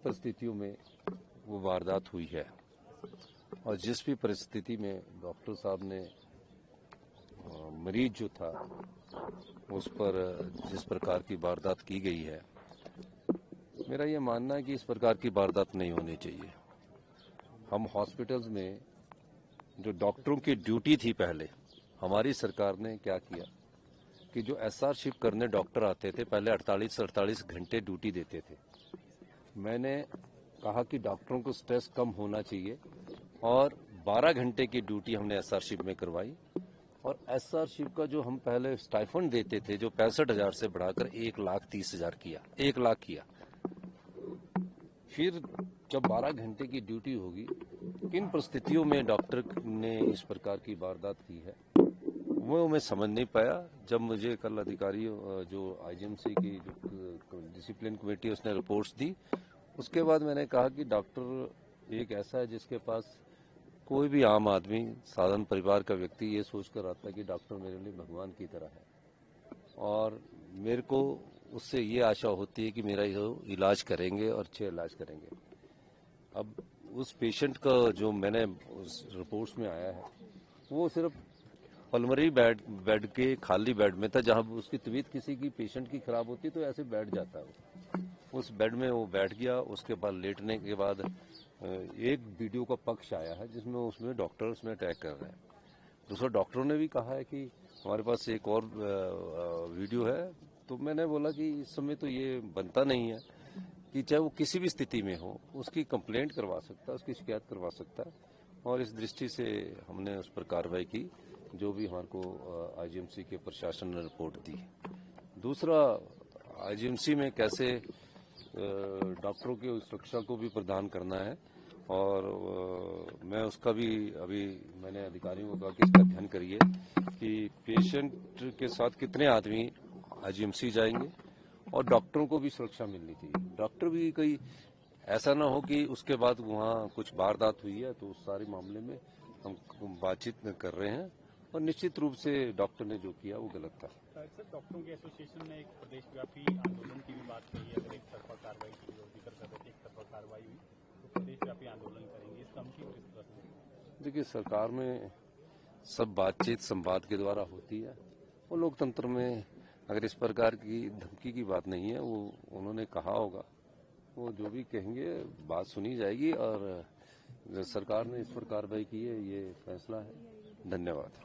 परिस्थितियों में वो वारदात हुई है और जिस भी परिस्थिति में डॉक्टर साहब ने मरीज जो था उस पर जिस प्रकार की वारदात की गई है, मेरा ये मानना है कि इस प्रकार की वारदात नहीं होनी चाहिए। हम हॉस्पिटल्स में जो डॉक्टरों की ड्यूटी थी पहले, हमारी सरकार ने क्या किया कि जो एसआर शिफ्ट करने डॉक्टर आते थे पहले 48 घंटे ड्यूटी देते थे। मैंने कहा कि डॉक्टरों को स्ट्रेस कम होना चाहिए और 12 घंटे की ड्यूटी हमने एसआर शिफ्ट में करवाई और एसआर शिफ्ट का जो हम पहले स्टाइफंड देते थे जो 65,000 से बढ़ाकर 1,30,000 किया, 1 लाख किया। फिर जब 12 घंटे की ड्यूटी होगी, किन परिस्थितियों में डॉक्टर ने इस प्रकार की वारदात की है वो मैं समझ नहीं पाया। जब मुझे कल अधिकारी जो आईजीएमसी की जो डिसिप्लिन कमेटी उसने रिपोर्ट्स दी, उसके बाद मैंने कहा कि डॉक्टर एक ऐसा है जिसके पास कोई भी आम आदमी साधारण परिवार का व्यक्ति ये सोचकर आता है कि डॉक्टर मेरे लिए भगवान की तरह है और मेरे को उससे ये आशा होती है कि मेरा इलाज करेंगे और अच्छे इलाज करेंगे। अब उस पेशेंट का जो मैंने उस रिपोर्ट्स में आया है वो सिर्फ पल्मोनरी बेड के खाली बेड में था, जहां उसकी तबीयत किसी की पेशेंट की खराब होती तो ऐसे बैठ जाता है। उस बेड में वो बैठ गया, उसके बाद लेटने के बाद एक वीडियो का पक्ष आया है जिसमें उसमें डॉक्टर उसमें अटैक कर रहे हैं। दूसरा डॉक्टरों ने भी कहा है कि हमारे पास एक और वीडियो है। तो मैंने बोला कि इस समय तो ये बनता नहीं है कि चाहे वो किसी भी स्थिति में हो उसकी कंप्लेंट करवा सकता है, उसकी शिकायत करवा सकता है और इस दृष्टि से हमने उस पर कार्रवाई की जो भी हमारे को आईजीएमसी के प्रशासन ने रिपोर्ट दी। दूसरा, आईजीएमसी में कैसे डॉक्टरों की सुरक्षा को भी प्रदान करना है और मैं उसका भी अभी मैंने अधिकारियों को कहा कि इसका अध्ययन करिए कि पेशेंट के साथ कितने आदमी आईजीएमसी जाएंगे और डॉक्टरों को भी सुरक्षा मिलनी चाहिए। डॉक्टर भी कोई ऐसा ना हो कि उसके बाद वहाँ कुछ वारदात हुई है तो उस सारे मामले में हम बातचीत कर रहे हैं और निश्चित रूप से डॉक्टर ने जो किया वो गलत था। सर, डॉक्टरों के एसोसिएशन ने एक प्रदेशव्यापी आंदोलन की भी बात कही है। अगर एक तरफा कार्रवाई की जिक्र कर रहे थे, एक तरफा कार्रवाई हुई तो प्रदेशव्यापी आंदोलन करेंगे, इस धमकी को किस तरह से? देखिए, सरकार में सब बातचीत संवाद के द्वारा होती है और लोकतंत्र में अगर इस प्रकार की धमकी की बात नहीं है, वो उन्होंने कहा होगा, वो जो भी कहेंगे बात सुनी जाएगी और सरकार ने इस पर कार्रवाई की है, ये फैसला है। धन्यवाद।